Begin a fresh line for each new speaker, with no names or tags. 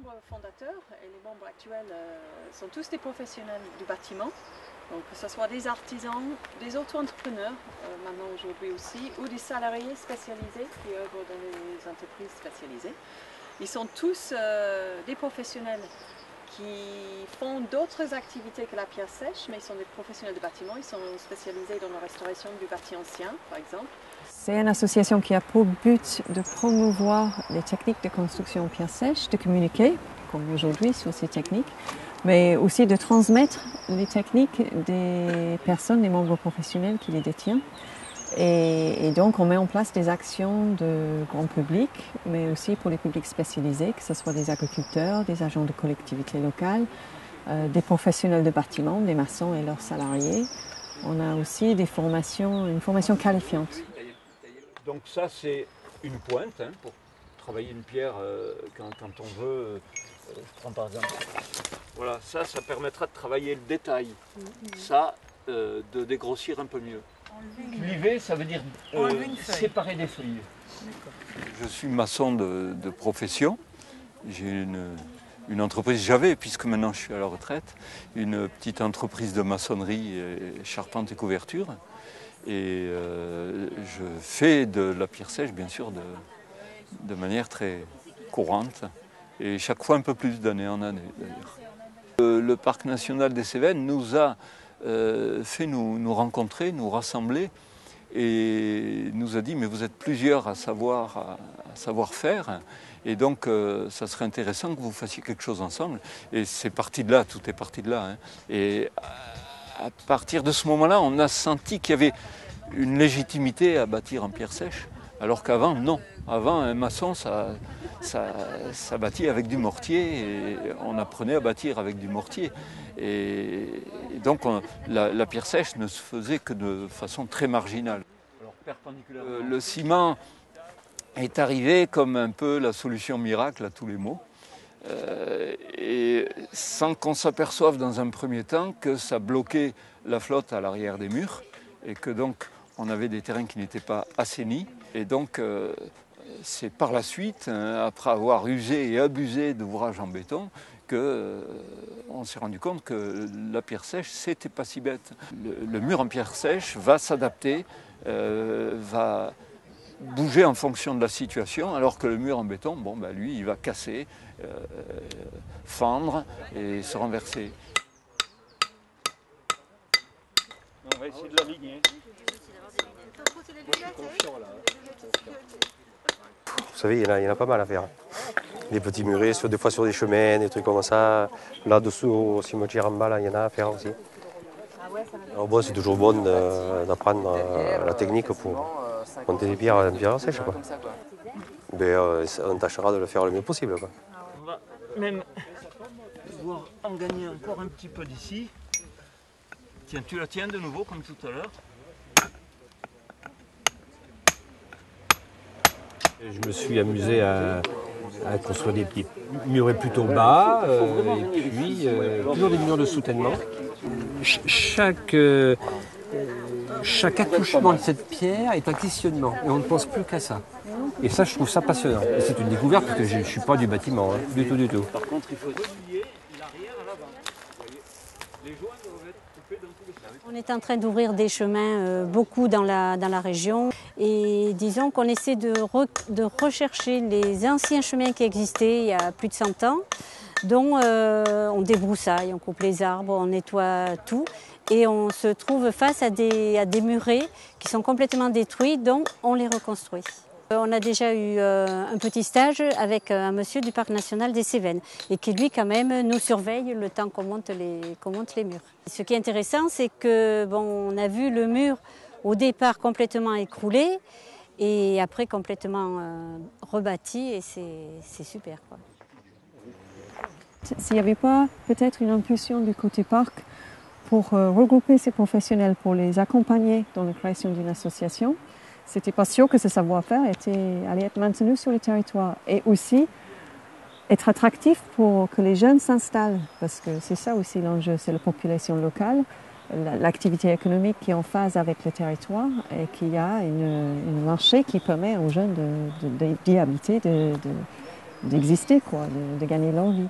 membres fondateurs et les membres actuels sont tous des professionnels du bâtiment. Donc que ce soit des artisans, des auto-entrepreneurs, maintenant aujourd'hui aussi, ou des salariés spécialisés qui œuvrent dans les entreprises spécialisées. Ils sont tous des professionnels qui font d'autres activités que la pierre sèche, mais ils sont des professionnels de bâtiment, ils sont spécialisés dans la restauration du bâti ancien, par exemple.
C'est une association qui a pour but de promouvoir les techniques de construction en pierre sèche, de communiquer, comme aujourd'hui, sur ces techniques, mais aussi de transmettre les techniques des personnes, des membres professionnels qui les détiennent. Et donc, on met en place des actions de grand public, mais aussi pour les publics spécialisés, que ce soit des agriculteurs, des agents de collectivités locales, des professionnels de bâtiment, des maçons et leurs salariés. On a aussi des formations, une formation qualifiante.
Donc ça, c'est une pointe pour travailler une pierre quand on veut. Je prends par exemple. Voilà, ça permettra de travailler le détail. Ça, de dégrossir un peu mieux. Cliver, ça veut dire séparer des feuilles. Je suis maçon de profession. J'ai une entreprise, puisque maintenant je suis à la retraite, une petite entreprise de maçonnerie, charpente et couverture. Et je fais de la pierre sèche, bien sûr, de manière très courante. Et chaque fois un peu plus d'année en année, d'ailleurs. Le Parc national des Cévennes nous a fait nous rencontrer, nous rassembler et nous a dit mais vous êtes plusieurs à savoir faire et donc ça serait intéressant que vous fassiez quelque chose ensemble et c'est parti de là, tout est parti de là. Et à partir de ce moment-là, on a senti qu'il y avait une légitimité à bâtir en pierre sèche alors qu'avant non. Avant un maçon ça bâtit avec du mortier et on apprenait à bâtir avec du mortier. Et donc la pierre sèche ne se faisait que de façon très marginale. Le ciment est arrivé comme un peu la solution miracle à tous les maux. Et sans qu'on s'aperçoive dans un premier temps que ça bloquait la flotte à l'arrière des murs et que donc on avait des terrains qui n'étaient pas assainis. Et donc c'est par la suite, après avoir usé et abusé d'ouvrages en béton, qu'on s'est rendu compte que la pierre sèche, c'était pas si bête. Le mur en pierre sèche va s'adapter, va bouger en fonction de la situation, alors que le mur en béton, lui, il va casser, fendre et se renverser. On va essayer de l'aligner.
Vous savez, il y en a pas mal à faire. Des petits murets, des fois sur des chemins, des trucs comme ça. Là-dessous, au cimetière en bas, là, il y en a à faire aussi. Alors bon, c'est toujours bon d'apprendre la technique pour monter des pierres en pierre sèche. On tâchera de le faire le mieux possible. Quoi.
On va même pouvoir en gagner encore un petit peu d'ici. Tiens, tu la tiens de nouveau comme tout à l'heure.
Je me suis amusé à construire des petits murets plutôt bas, et puis toujours des murs de soutènement. Chaque attouchement de cette pierre est un questionnement, et on ne pense plus qu'à ça. Et ça, je trouve ça passionnant. Et c'est une découverte parce que je ne suis pas du bâtiment, du tout.
Par contre, il faut relier l'arrière à l'avant. Les joints doivent être coupés dans tous les sens.
On est en train d'ouvrir des chemins beaucoup dans la région et disons qu'on essaie de rechercher les anciens chemins qui existaient il y a plus de 100 ans, dont on débroussaille, on coupe les arbres, on nettoie tout et on se trouve face à des murets qui sont complètement détruits, donc on les reconstruit. On a déjà eu un petit stage avec un monsieur du Parc national des Cévennes et qui lui quand même nous surveille le temps qu'on monte les murs. Ce qui est intéressant, c'est que on a vu le mur au départ complètement écroulé et après complètement rebâti et c'est super, quoi.
S'il n'y avait pas peut-être une impulsion du côté parc pour regrouper ces professionnels, pour les accompagner dans la création d'une association, c'était pas sûr que ce savoir-faire allait être maintenu sur le territoire et aussi être attractif pour que les jeunes s'installent parce que c'est ça aussi l'enjeu, c'est la population locale, l'activité économique qui est en phase avec le territoire et qu'il y a un marché qui permet aux jeunes d'y habiter, d'exister, quoi, de gagner leur vie.